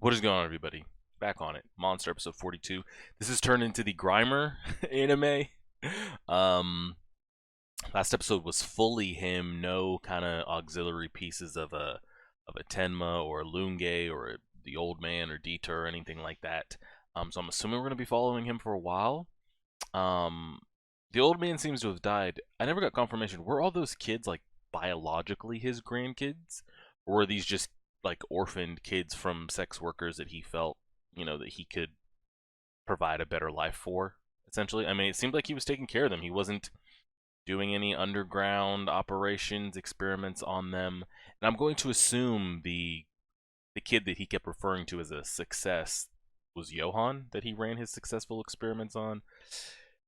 What is going on, everybody? Back on it. Monster episode 42. This has turned into the Grimer anime. Um, Last episode was fully him, no kind of auxiliary pieces of a Tenma or a Lunge or the old man or Dieter or anything like that. So I'm assuming we're gonna be following him for a while. Um, the old man seems to have died. I never got confirmation. Were all those kids like biologically his grandkids, or were these just like orphaned kids from sex workers that he felt, that he could provide a better life for? Essentially, I mean, it seemed like he was taking care of them. He wasn't doing any underground operations, experiments on them. And I'm going to assume the kid that he kept referring to as a success was Johan that he ran his successful experiments on.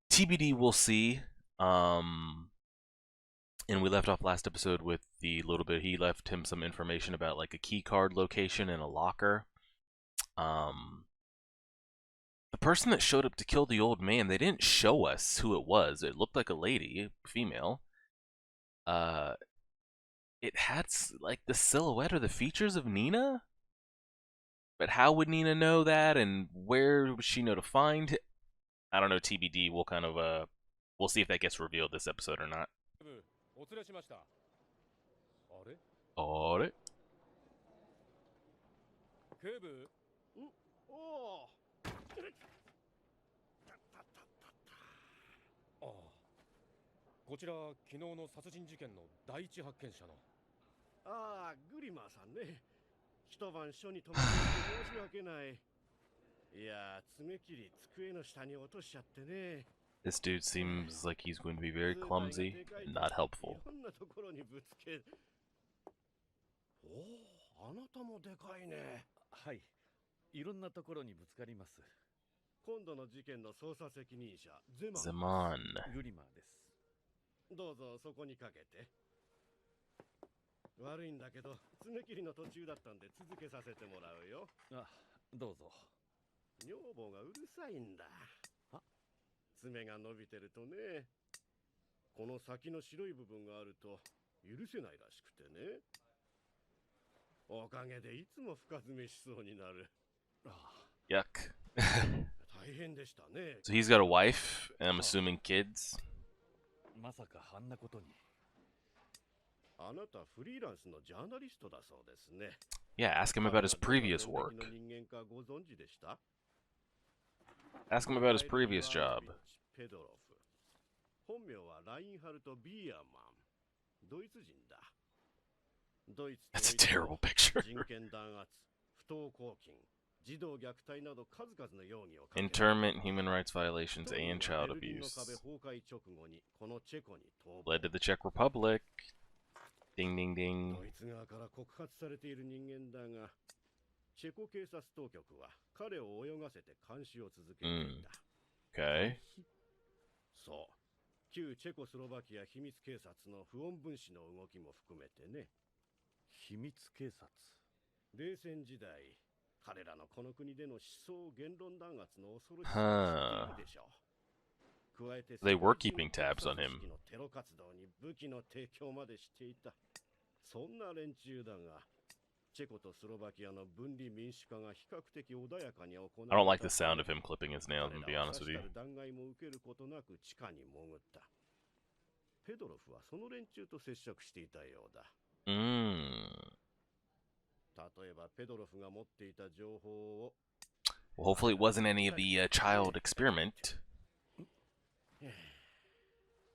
TBD, we'll see. Um, and we left off last episode with the little bit. He left him some information about like a key card location in a locker. Um, the person that showed up to kill the old man, they didn't show us who it was. It looked like a lady, female. Uh, it had like the silhouette or the features of Nina. But how would Nina know that, and where would she know to find? I don't know. TBD. We'll see if that gets revealed this episode or not. お連れしました。あれ、あれ警部。おお。ああ、こちら昨日の殺人事件の第一発見者の。ああ、グリマーさんね。一晩署に泊まって申し訳ない。いや、爪切り机の下に落としちゃってね。This dude seems like he's going to be very clumsy and not helpful. いろんなところにぶつけ。おお、あなたもでかいね。はい。いろんなところにぶつかります。今度の事件の捜査責任者、ゼマン。グリマーです。どうぞそこにかけて。悪いんだけど、爪切りの途中だったんで続けさせてもらうよ。あ、どうぞ。女房がうるさいんだ。爪が伸びてるとね、この先の白い部分があると許せないらしくてね。おかげでいつも深爪しそうになる。Yuck. 大変でしたね。So he's got a wife, and I'm assuming kids. まさかあんなことに。あなたフリーランスのジャーナリストだそうですね。Yeah, ask him about his previous work. 人間かご存知でした？ Ask him about his previous job. ペドロフ。本名はラインハルト・ビーアマン。ドイツ人だ。ドイツ That's a terrible picture. 人権弾圧、不当拘禁、児童虐待など数々の容疑をかけ Internment, human rights violations, and child ベルリンの abuse. 壁崩壊直後にこのチェコに逃亡。 Led to the Czech Republic. Ding ding ding. ドイツ側から告発されている人間だが、チェコ警察当局は彼を泳がせて監視を続けていた。Okay. そう。旧チェコスロバキア秘密警察の不穏分子の動きも含めてね。秘密警察。冷戦時代、彼らのこの国での思想言論弾圧の恐ろしさを知っているでしょう。加えて They were keeping tabs on him. テロ活動に武器の提供までしていた。そんな連中だが、チェコとスロバキアの分離民主化が比較的穏やかに行われた。I don't like the sound of him clipping his nails, I'm gonna be honest with you. 弾劾も受けることなく地下に潜った。ペドロフはその連中と接触していたようだ。例えばペドロフが持っていた情報を。Well, hopefully it wasn't any of the child experiment.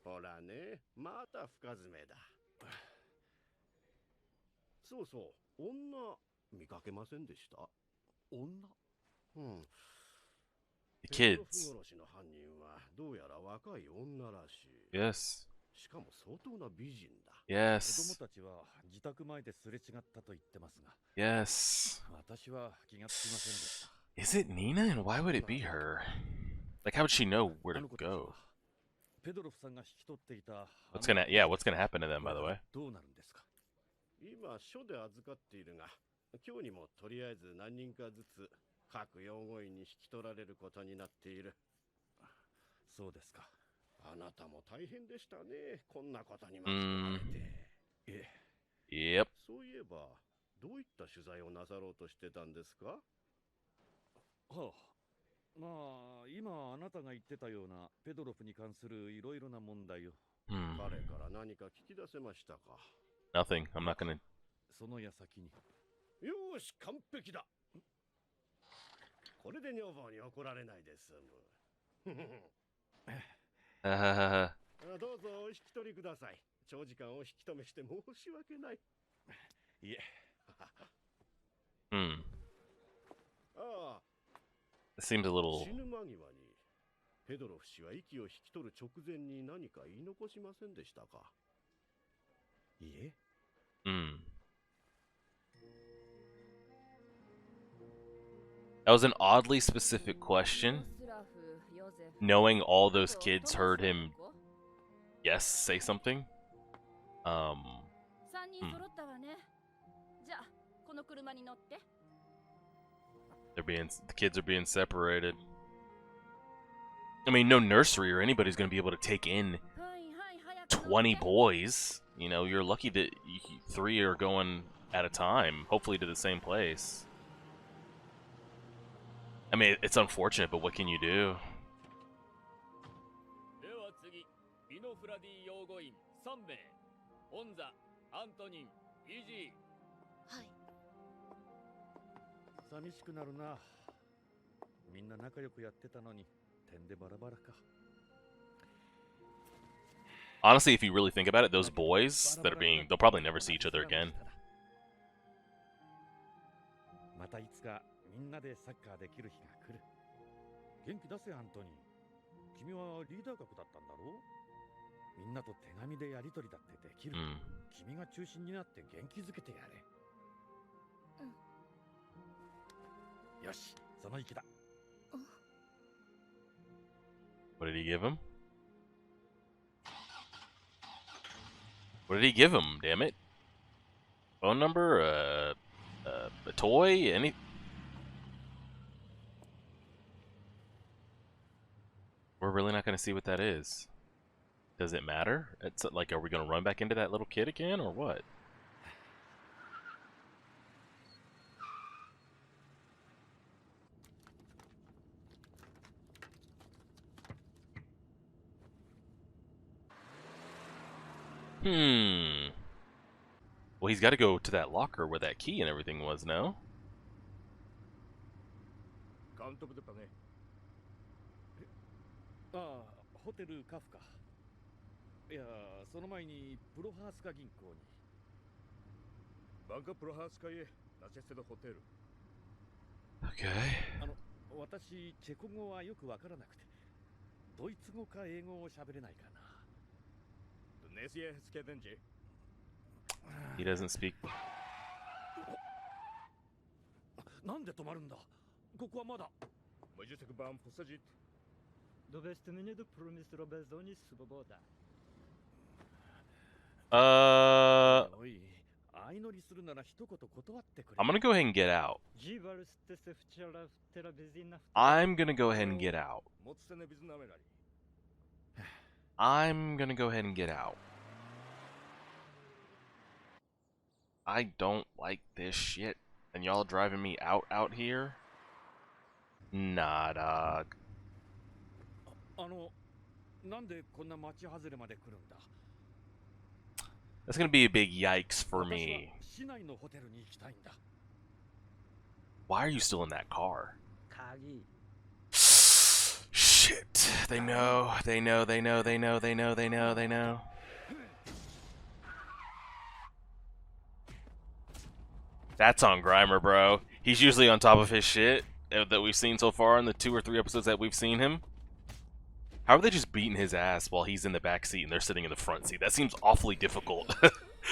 ほらね、また深爪だ。そうそう、女見かけませんでした？女？うん。The ペドロフ kids. 殺しの犯人はどうやら若い女らしい。Yes. しかも相当な美人だ。子 Yes. 供たちは自宅前ですれ違ったと言ってますが、 Yes. 私は気がつきませんでした。Is it Nina? And why would it be her? Like, how would she know where あ to の子たちは go? ペドロフさんが引き取っていた。What's gonna happen to them, by the way? どうなるんですか？今、署で預かっているが、今日にもとりあえず何人かずつ各養護院に引き取られることになっている。そうですか。あなたも大変でしたね。こんなことに巻き込まれて。Yep. そういえば、どういった取材をなさろうとしてたんですか？はあ、まあ今あなたが言ってたようなペドロフに関するいろいろな問題を Hmm. 彼から何か聞き出せましたか？ Nothing. I'm not gonna. その矢先によーし、完璧だ。これで女房に怒られないで済む。どうぞお引き取りください。長時間お引き止めして申し訳ない。いえ Hmm. ああ、 It seems a little. 死ぬ間際にペドロフ氏は息を引き取る直前に何か言い残しませんでしたか？いえ Hmm. That was an oddly specific question. Knowing all those kids heard him, yes, say something. Hmm. 3人揃ったわね。じゃあ、この車に乗って。 The kids are being separated. I mean, no nursery or anybody's gonna be able to take in 20 boys. You know, you're lucky that 3 are going at a time, hopefully to the same place. I mean, it's unfortunate, but what can you do? では次、ビノフラディ養護員3名。オンザ、アントニン、イジー。はい。寂しくなるな。みんな仲良くやってたのに点でバラバラか。 Honestly, if you really think about it, those boys that are they'll probably never see each other again. またいつかみんなでサッカーできる日が来る。元気出せアントニー。君はリーダー格だったんだろう。みんなと手紙でやり取りだってできる。 Hmm. 君が中心になって元気づけてやれ。よし、その意気だ。 What did he give him? What did he give him? Damn it! Phone number? A toy? Any? We're really not gonna see what that is. Does it matter? It's like, are we gonna run back into that little kid again, or what? Hmm. Well, he's got to go to that locker where that key and everything was, no? 監督だったね。ああ、ホテルカフか。いや、その前にプロハースカ銀行に。バンカプロハースカイへナチェステドホテル。Okay. 私、チェコ語はよくわからなくて、ドイツ語か英語を喋れないかな。 He doesn't speak. なんで止まるんだ。ここはまだ。 Doveste menino promis Robertoni svoboda. おい、相乗りするなら一言断ってくれ。 I'm gonna go ahead and get out. Jivals tesefchara terabezina. I'm gonna go ahead and get out. I'm gonna go ahead and get out. I don't like this shit. And y'all driving me out here? Nah, dog. なんでこんな町外れまで来るんだ。 That's gonna be a big yikes for 私は me. 市内のホテルに行きたいんだ。 Why are you still in that car? Kagi. Shit. They know. They know. They know. They know. They know. They know. They know. That's on Grimer, bro. He's usually on top of his shit that we've seen so far in the 2 or 3 episodes that we've seen him. How are they just beating his ass while he's in the back seat and they're sitting in the front seat? That seems awfully difficult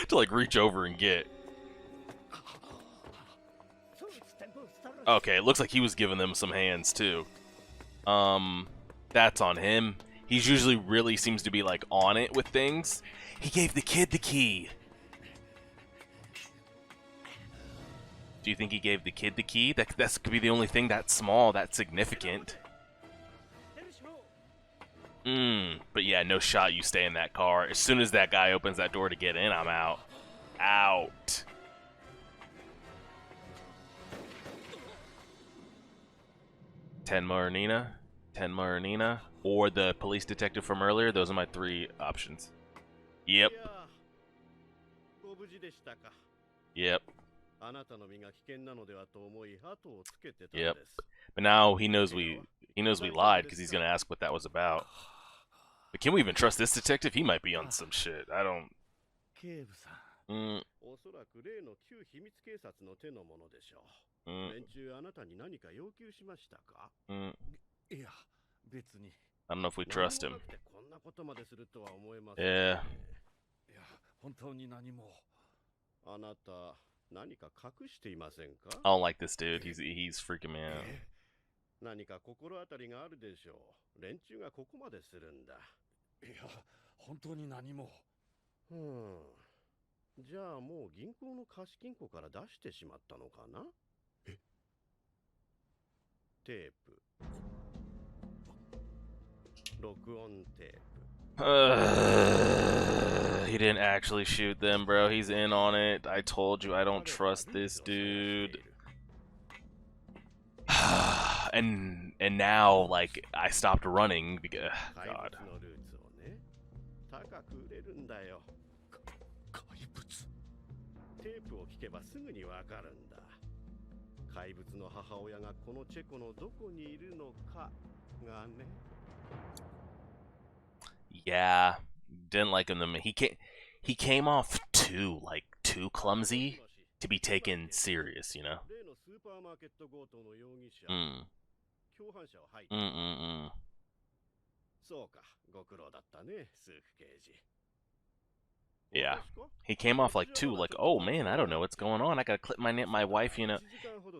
to like reach over and get. Okay, it looks like he was giving them some hands too. That's on him. He's usually really seems to be like on it with things. He gave the kid the key. Do you think he gave the kid the key? That could be the only thing that's small, that's significant. But yeah, no shot you stay in that car. As soon as that guy opens that door to get in, I'm out. Out. Ten Marinina, or the police detective from earlier. Those are my 3 options. Yep. いやご無事でしたか。 Yep. あなたの身が危険なのではと思い後をつけてたん Yep. です。 But now he knows we lied because he's gonna ask what that was about. But can we even trust this detective? He might be on some shit. I don't. 警部さん。おそらく例の旧秘密警察の手のものでしょう。 Mm, 連中あなたに何か要求しましたか？ mm. いや、別に。 I don't know if we trust 何 him. もなくてこんなことまでするとは思えません Yeah. ね。いや、本当に何も。あなた何か隠していませんか？ I don't like this dude. He's freaking me out. 何か心当たりがあるでしょう。連中がここまでするんだ。いや、本当に何も。じゃあもう銀行の貸金庫から出してしまったのかな？テープ。録音テープ。 He didn't actually shoot them, bro. He's in on it. I told you I don't trust this dude. and now, like, I stopped running because God. 怪物のルーツをね、高く売れるんだよ。怪物。テープを聞けばすぐにわかるんだ。怪物の母親がこのチェコのどこにいるのかがね。 Yeah, didn't like him. He came off too clumsy to be taken serious, you know. 例のスーパーマーケット強盗の容疑者、 Mm. 共犯者を入って、 Mm. そうか、ご苦労だったね、スーク刑事。 Yeah. He came off like oh man, I don't know what's going on. I gotta clip my wife, you know.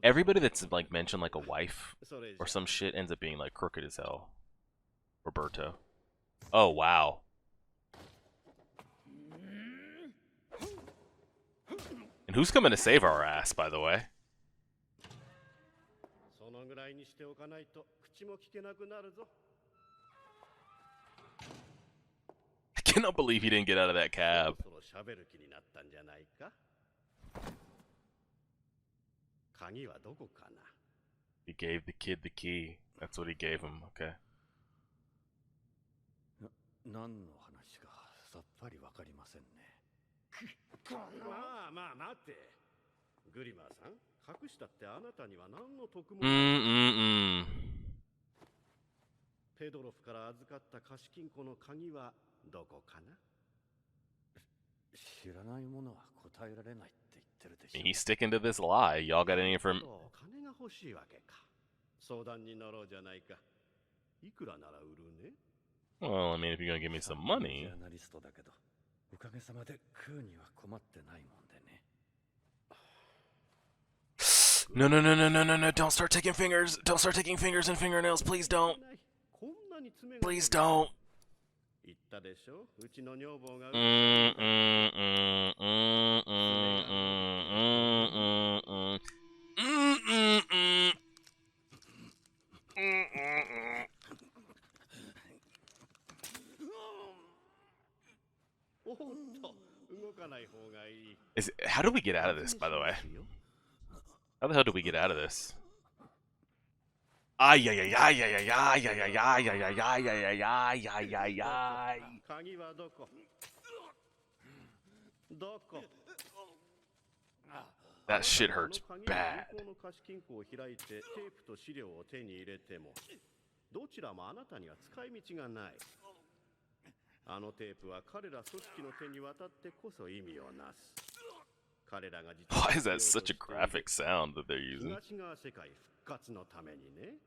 Everybody that's like mentioned like a wife or some shit ends up being like crooked as hell. Roberto. Oh wow. And who's coming to save our ass, by the way? そのぐらいにしておかないと口も聞けなくなるぞ。 I cannot believe he didn't get out of that cab. そろそろ喋る気になったんじゃないか。鍵はどこかな。 He gave the kid the key. That's what he gave him. Okay. 何の話かさっぱりわかりませんね。まあまあ待って。グリマーさん、隠したってあなたには何の得もない。 Mm-mm-mm. ペドロフから預かった貸金庫の鍵はどこかな。知らないものは答えられないって言ってるでしょ。 He's sticking to this lie. Y'all got any from? 金が欲しいわけか。相談に乗ろうじゃないか。いくらなら売るね。 Well, I mean, if you're gonna give me some money. ジャーナリストだけど、おかげさまで食うには困ってないもんでね。 No, no, no, no, no, no, no! Don't start taking fingers! Don't start taking fingers and fingernails! Please don't! こんなに爪が Please don't! 言ったでしょ。うちの女房が。 おっと、動かない方がいい。 How do we get out of this, by the way? How the hell do we get out of this? Ay, ay, ay, ay, ay, ay, ay, ay, ay, ay, ay, ay, ay, ay, ay, ay, ay. 鍵はどこ？どこ？ That shit hurts あの鍵 bad. 銀行の貸金庫を開いてテープと資料を手に入れても、どちらもあなたには使い道がない。あのテープは彼ら組織の手に渡ってこそ意味をなす。彼らが実 Why is that such a graphic sound that they're using? 東側世界復活のためにね。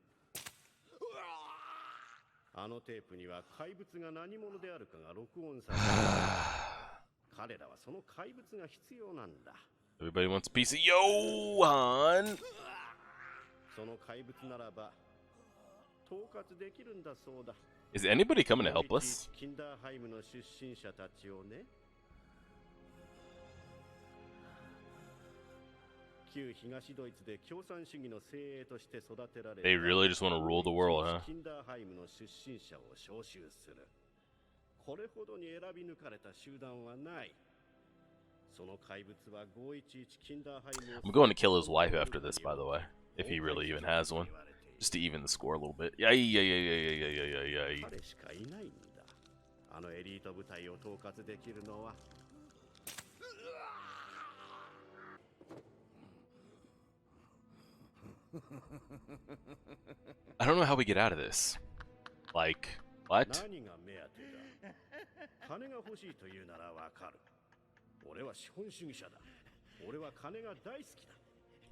あのテープには怪物が何者であるかが録音されている。彼らはその怪物が必要なんだ。 Everybody wants a piece of yo, hon. その怪物ならば統括できるんだそうだ。 Is anybody coming to help us? キンダーハイムの出身者たちをね。旧東ドイツで共産主義の精鋭として育てられた They really just want to rule the world, huh? キンダーハイムの出身者を招集する。これほどに選び抜かれた集団はない。その怪物は511キンダーハイムを I'm going to kill his wife after this, by the way. If he really even has one. Just to even the score a little bit. Yeah, yeah, yeah, yeah, yeah, yeah, yeah, yeah, yeah. 彼しかいないんだ。あのエリート部隊を統括できるのは。I don't know how we get out of this. Like, what? 何が目当てだ。金が欲しいというならわかる。俺は資本主義者だ。俺は金が大好きだ。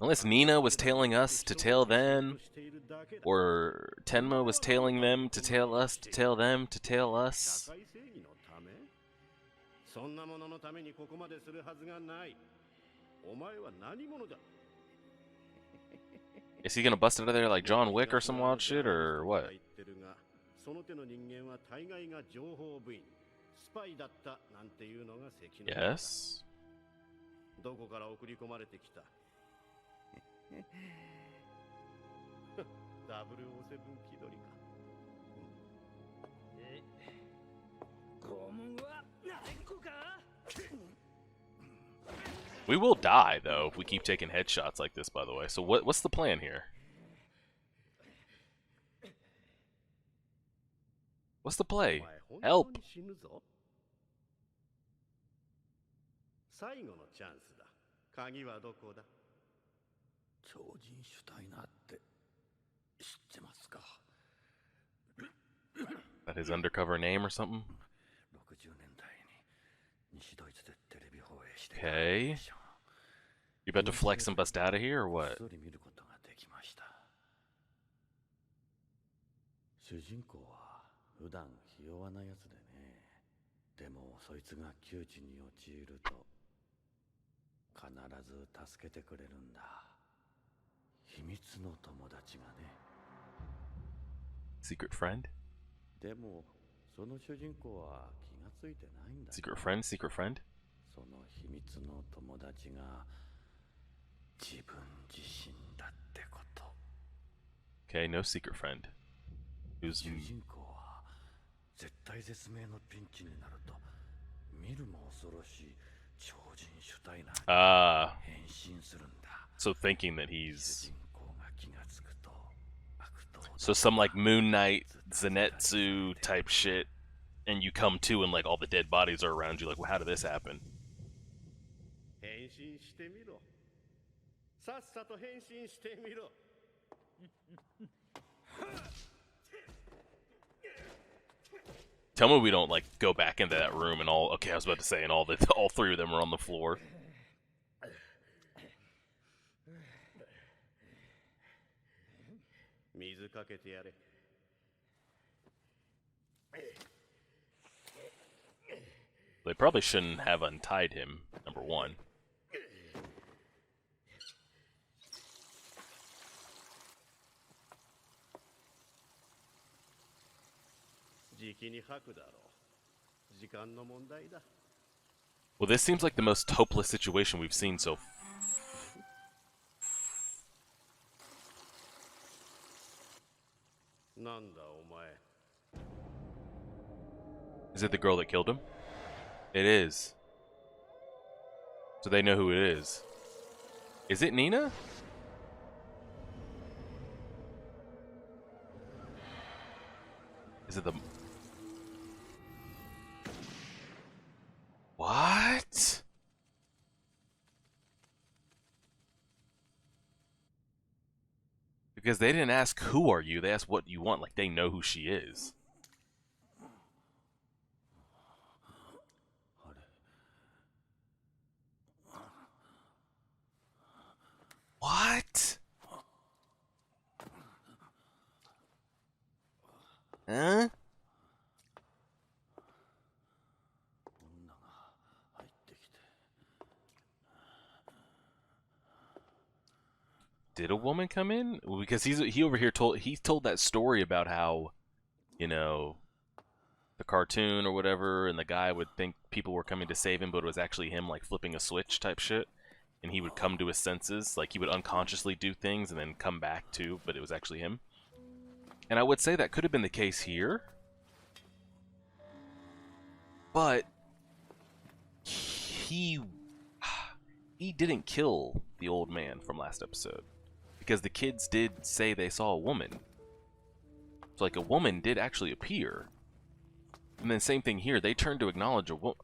Unless Nina was tailing us to tail them, or Tenma was tailing them to tail us, to tail them to tail us. 社会正義のため？そんなもののためにここまでするはずがない。お前は何者だ？ Is he gonna bust out of there like John Wick or some wild shit, or what? その手の人間は大概が情報部員、スパイだったなんていうのが関の。 Yes. どこから送り込まれてきた？007気取りか。拷問は慣れっこか？ We will die though if we keep taking headshots like this. By the way, so what's the plan here? What's the play? Help! 最後のチャンスだ。鍵はどこだ？ 超人シュタイナーって知ってますか？ That his undercover name or something? 60年代に西ドイツでテレビ放映して Okay. You about to flex and bust out of here or what? それ見ることができました。主人公は普段ひ弱なやつでね。でもそいつが窮地に陥ると必ず助けてくれるんだ。秘密の友達がね。 Secret friend? でもその主人公は気がついてないんだ。 Secret friend? Secret friend? その秘密の友達が自分自身だってこと。 Okay, no secret friend. Who's 主人公は絶対絶命のピンチになると見るも恐ろしい超人シュタイナーに変身するんだ。 so thinking that 主 he's 人公が気がつくと悪党だ。 so some like Moon Knight, Zenitsu type shit, and you come to and like all the dead bodies are around you. Like, well, how did this happen? 変身してみろ。さっさと変身してみろ。 Tell me we don't like go back into that room and all. Okay, I was about to say, and all three of them are on the floor. 水かけてやれ。 They probably shouldn't have untied him. Number one. じきに吐くだろう。時間の問題だ。 Well, this seems like the most hopeless situation we've seen so. なんだお前。 Is it the girl that killed him? It is. So they know who it is. Is it Nina? Is it the... What? Because they didn't ask who are you, they asked what you want, like they know who she is. What? Huh? Did a woman come in? Because he over here told that story about how, you know, the cartoon or whatever, and the guy would think people were coming to save him, but it was actually him like flipping a switch type shit. And he would come to his senses, like he would unconsciously do things and then come back to, but it was actually him. And I would say that could have been the case here. But he didn't kill the old man from last episode. because the kids did say they saw a woman. So like a woman did actually appear. And then same thing here, they turned to acknowledge a woman.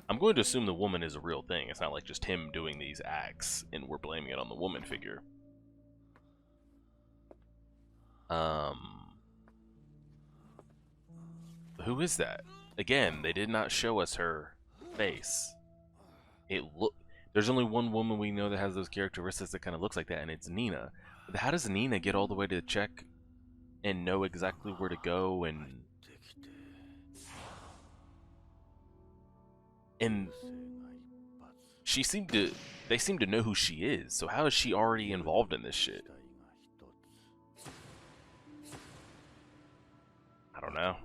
I'm going to assume the woman is a real thing. It's not like just him doing these acts and we're blaming it on the woman figure. Who is that? Again, they did not show us her face. There's only one woman we know that has those characteristics that kind of looks like that, and it's Nina. But how does Nina get all the way to check and know exactly where to go and they seem to know who she is, so how is she already involved in this shit? I don't know.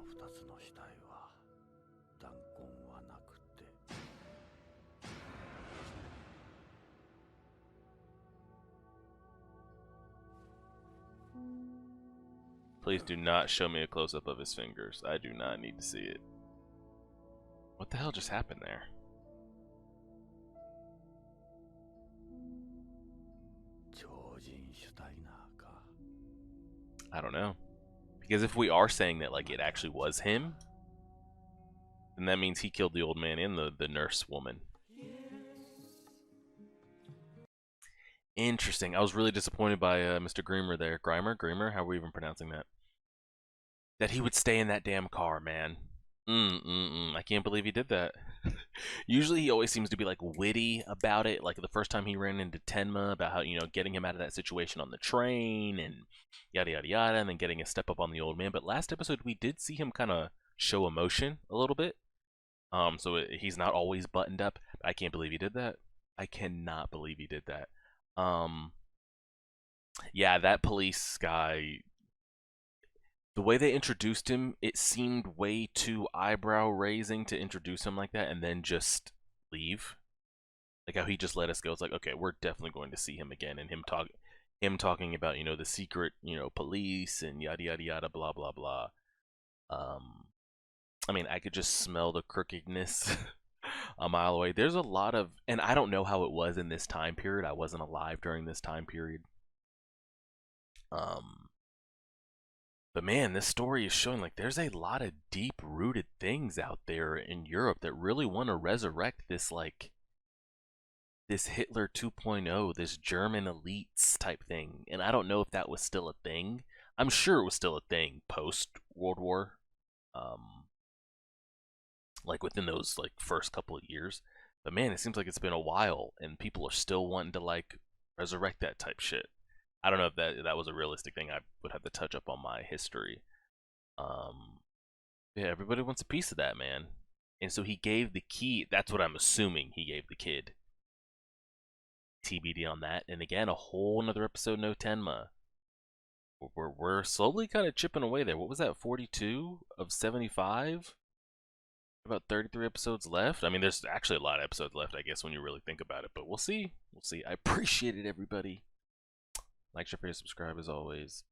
Please do not show me a close-up of his fingers. I do not need to see it. What the hell just happened there? I don't know. Because if we are saying that like it actually was him, then that means he killed the old man and the nurse woman. Interesting. I was really disappointed by Mr. Grimer there. Grimer? How are we even pronouncing that? That he would stay in that damn car, man. I can't believe he did that. Usually he always seems to be like witty about it. Like the first time he ran into Tenma about how, you know, getting him out of that situation on the train and yada yada yada, and then getting a step up on the old man. But last episode we did see him kind of show emotion a little bit. He's not always buttoned up. I can't believe he did that. I cannot believe he did that. Yeah, that police guy, the way they introduced him, it seemed way too eyebrow raising to introduce him like that and then just leave. Like how he just let us go. It's like, okay, we're definitely going to see him again, and him talking about, you know, the secret, you know, police and yada yada yada blah blah blah. I mean, I could just smell the crookedness a mile away. There's a lot of, and I don't know how it was in this time period. I wasn't alive during this time period. But man, this story is showing like there's a lot of deep-rooted things out there in Europe that really want to resurrect this, like, this Hitler 2.0, this German elites type thing. And I don't know if that was still a thing. I'm sure it was still a thing post-World War. Like within those like first couple of years. But man, it seems like it's been a while and people are still wanting to like resurrect that type shit. I don't know if that was a realistic thing. I would have to touch up on my history. Yeah, everybody wants a piece of that, man. And so he gave the key. That's what I'm assuming he gave the kid. TBD on that. And again, a whole another episode, no Tenma. We're slowly kind of chipping away there. What was that, 42 of 75? About 33 episodes left. I mean, there's actually a lot of episodes left, I guess, when you really think about it. But we'll see. We'll see. I appreciate it, everybody. Like, share, subscribe as always.